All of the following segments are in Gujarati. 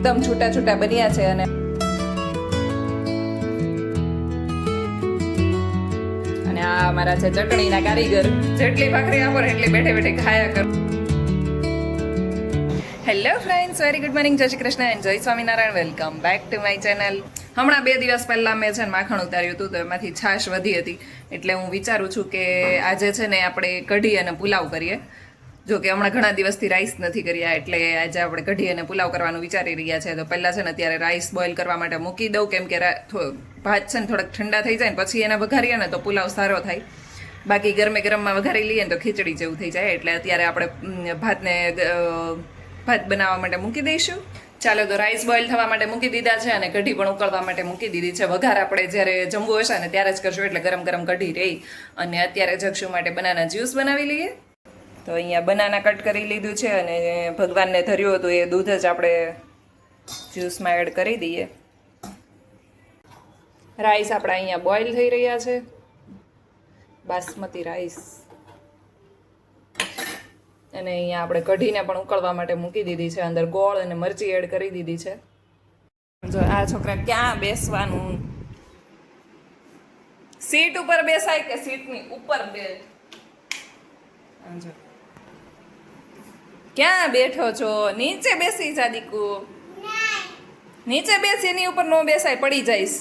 એકદમ છૂટા છૂટા બન્યા છે અને આ અમારા છે ચટણીના કારીગર. જેટલી ભાખરી આપો એટલી બેઠે બેઠે ખાયા કરો. Hello friends, very good morning, જય શ્રી કૃષ્ણ એન્ડ જય Swaminarayan. Welcome back to my channel. હમણાં 2 દિવસ પહેલાં મેં છે ને માખણ ઉતાર્યું હતું, તો એમાંથી છાશ વધી હતી, એટલે હું વિચારું છું કે આજે છે ને આપણે કઢી અને પુલાવ કરીએ. જો કે હમણાં ઘણા દિવસથી રાઈસ નથી કર્યા, એટલે આજે આપણે કઢી અને પુલાવ કરવાનું વિચારી રહ્યા છે. તો પહેલાં છે ને અત્યારે રાઈસ બોઇલ કરવા માટે મૂકી દઉં, કેમ કે ભાત છે ને થોડાક ઠંડા થઈ જાય ને પછી એને વઘારીએ ને તો પુલાવ સારો થાય. બાકી ગરમે ગરમમાં વઘારી લઈએ ને તો ખીચડી જેવું થઈ જાય. એટલે અત્યારે આપણે ભાત બનાવવા માટે મૂકી દઈશું. ચાલો, તો રાઈસ બોઇલ થવા માટે મૂકી દીધા છે અને કઢી પણ ઉકળવા માટે મૂકી દીધી છે. વઘાર આપણે જ્યારે જમવું હશે ને ત્યારે જ કરશું, એટલે ગરમ ગરમ કઢી રહી. અને અત્યારે જક્ષુ માટે બનાના જ્યુસ બનાવી લઈએ. તો અહીંયા બનાના કટ કરી લીધું છે અને ભગવાનને ધર્યું હતું એ દૂધ જ આપણે જ્યુસમાં એડ કરી દઈએ. રાઈસ આપણા અહીંયા બોઇલ થઈ રહ્યા છે, બાસમતી રાઈસ. અને અહીંયા આપણે કઢીને પણ ઉકળવા માટે મૂકી દીધી છે. અંદર ગોળ અને મરચી એડ કરી દીધી છે. જો આ છોકરા ક્યાં બેસવાનું, સીટ ઉપર બેસાય કે સીટની ઉપર બે? ક્યાં બેઠો છો? નીચે બેસી જા દીકુ. નીચે બેસી, એની ઉપર નો બેસાય, પડી જઈશ.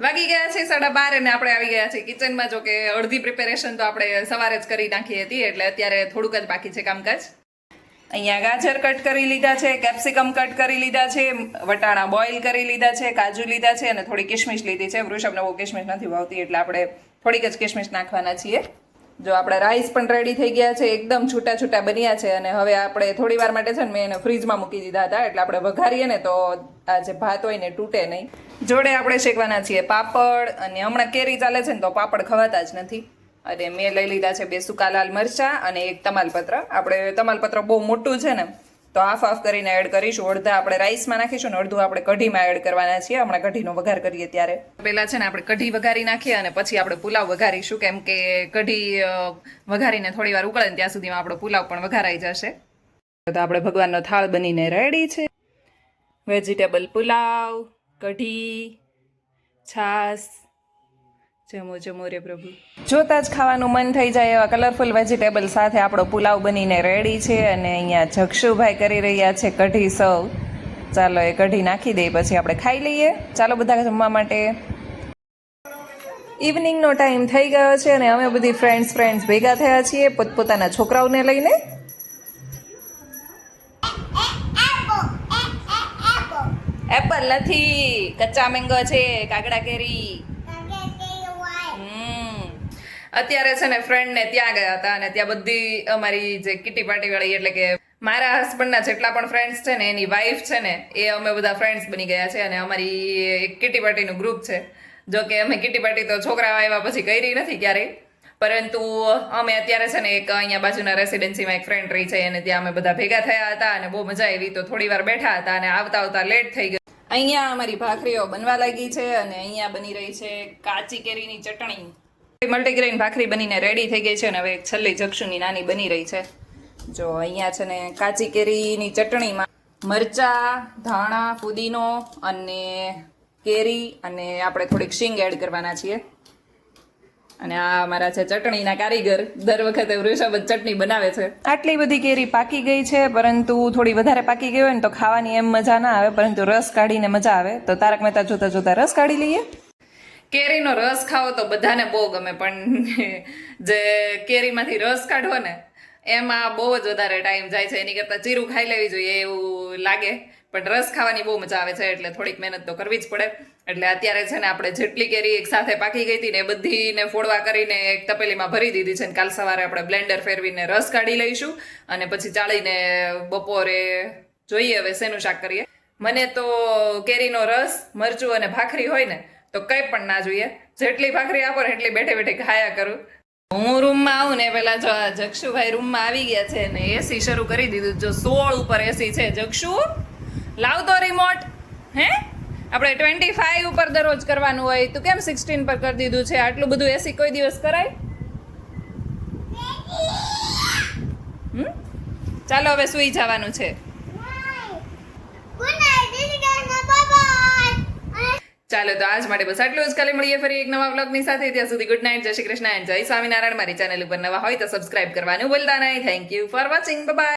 વાગી ગયા છે 12:30 અને આપણે આવી ગયા છે કિચનમાં. જો કે અડધી પ્રિપેરેશન તો આપણે સવારે જ કરી નાખી હતી, એટલે અત્યારે થોડુંક જ બાકી છે કામકાજ. અહીંયા ગાજર કટ કરી લીધા છે, કેપ્સિકમ કટ કરી લીધા છે, વટાણા બોઇલ કરી લીધા છે, કાજુ લીધા છે અને થોડી કિશમિશ લીધી છે. વૃષભને બહુ કિશમિશ નથી ભાવતી, એટલે આપણે થોડીક જ કિશમિશ નાખવાના છીએ. જો આપણે રાઈસ પણ રેડી થઈ ગયા છે, એકદમ છૂટા છૂટા બન્યા છે. અને હવે આપણે થોડી વાર માટે છે ને મેં એને ફ્રીજમાં મૂકી દીધા હતા, એટલે આપણે વઘારીએ ને તો આ જે ભાત હોય ને તૂટે નહીં. જોડે આપણે શેકવાના છીએ પાપડ, અને હમણાં કેરી ચાલે છે ને તો પાપડ ખવાતા જ નથી. અને મેં લઈ લીધા છે 2 સૂકા લાલ મરચાં અને 1 તમાલપત્ર. આપણે તમાલપત્ર બહુ મોટું છે ને તો હાફ કરીને એડ કરીશું. અડધા આપણે રાઈસમાં નાખીશું ને અડધું આપણે કઢીમાં એડ કરવાના છીએ. હમણાં કઢીનો વઘાર કરીએ ત્યારે પહેલાં છે ને આપણે કઢી વઘારી નાખીએ અને પછી આપણે પુલાવ વઘારીશું, કેમ કે કઢી વઘારીને થોડી વાર ઉકળે ને ત્યાં સુધીમાં આપણો પુલાવ પણ વઘારાઈ જશે. તો આપણે ભગવાનનો થાળ બનીને રેડી છે. વેજીટેબલ પુલાવ, કઢી, છાશ. જમો જમો રે પ્રભુ. જોતા જ ખાવાનું મન થઈ જાય એવા કલરફુલ વેજીટેબલ સાથે આપણો પુલાવ બનીને રેડી છે. અને અહીંયા જક્ષુભાઈ કરી રહ્યા છે કઢી સર્વ. ચાલો એ કઢી નાખી દઈએ, પછી આપણે ખાઈ લઈએ. ચાલો બધા જમવા માટે. ઇવનિંગનો ટાઈમ થઈ ગયો છે અને અમે બધી ફ્રેન્ડ્સ ભેગા થયા છીએ પોતપોતાના છોકરાઓને લઈને. એપલ નથી, કચ્ચા મેંગો છે, કાગડા કેરી. અત્યારે છે ને ફ્રેન્ડને ત્યાં ગયા હતા અને ત્યાં બધી અમારી જે કિટી પાર્ટી વાળી, એટલે કે મારા હસબન્ડના જેટલા પણ ફ્રેન્ડ્સ છે ને એની વાઈફ છે ને એ અમે બધા ફ્રેન્ડ્સ બની ગયા છે. અને અમારી એક કિટી પાર્ટીનું ગ્રુપ છે. જો કે અમે કિટી પાર્ટી તો છોકરા આવ્યા પછી કરી નથી ક્યારેય, પરંતુ અમે અત્યારે છે ને એક અહીંયા બાજુના રેસિડેન્સીમાં એક ફ્રેન્ડ રહી છે અને ત્યાં અમે બધા ભેગા થયા હતા અને બહુ મજા આવી. તો થોડી વાર બેઠા હતા અને આવતા લેટ થઈ ગયું. અહીંયા અમારી ભાખરીઓ બનવા લાગી છે અને અહીંયા બની રહી છે કાચી કેરીની ચટણી. મલ્ટીગ્રેન ભાખરી બનીને રેડી થઈ ગઈ છે અને હવે એક છેલ્લી જક્ષુની નાની બની રહી છે. જો અહીંયા છે ને કાચી કેરીની ચટણીમાં મરચાં, ધાણા, ફુદીનો અને કેરી અને આપણે થોડીક શીંગ એડ કરવાના છીએ. અને આ અમારા છે ચટણીના કારીગર. દર વખતે વૃષભ જ ચટણી બનાવે છે. આટલી બધી કેરી પાકી ગઈ છે, પરંતુ થોડી વધારે પાકી ગઈ હોય ને તો ખાવાની એમ મજા ના આવે, પરંતુ રસ કાઢીને મજા આવે. તો તારક મહેતા જોતા જોતા રસ કાઢી લઈએ. કેરીનો રસ ખાવો તો બધાને બહુ ગમે, પણ જે કેરીમાંથી રસ કાઢવો ને એમાં બહુ જ વધારે ટાઈમ જાય છે. એની કરતાં ચીરું ખાઈ લેવી જોઈએ એવું લાગે, પણ રસ ખાવાની બહુ મજા આવે છે, એટલે થોડીક મહેનત તો કરવી જ પડે. એટલે અત્યારે છે ને આપણે જેટલી કેરી એક સાથે પાકી ગઈ હતી ને એ બધીને ફોડવા કરીને એક તપેલીમાં ભરી દીધી છે. કાલ સવારે આપણે બ્લેન્ડર ફેરવીને રસ કાઢી લઈશું અને પછી ચાળીને બપોરે જોઈએ હવે શેનું શાક કરીએ. મને તો કેરીનો રસ, મરચું અને ભાખરી હોય ને તો કંઈ પણ ના જોઈએ. જેટલી ભાખરી આપો ને એટલી બેઠે બેઠે ખાયા કરું. હું રૂમમાં આવું ને પેલા જો જક્ષુભાઈ રૂમમાં આવી ગયા છે ને એસી શરૂ કરી દીધું. જો 16 ઉપર એસી છે. જક્ષુ લાવ તો રિમોટ. હે આપણે 25 ઉપર દરરોજ કરવાનું હોય, તું કેમ 16 પર કરી દીધું છે? આટલું બધું એસી કોઈ દિવસ કરાય? ચાલો હવે સૂઈ જવાનું છે. ચાલો તો આજ માટે બસ આટલું જ. કાલે મળીએ ફરી એક નવા વ્લોગની સાથે. ત્યાં સુધી ગુડ નાઇટ, જય શ્રી કૃષ્ણ, જય સ્વામિનારાયણ. મારી ચેનલ ઉપર નવા હોય તો સબસ્ક્રાઇબ કરવાનું ભૂલતા નહીં. Thank you for watching. By.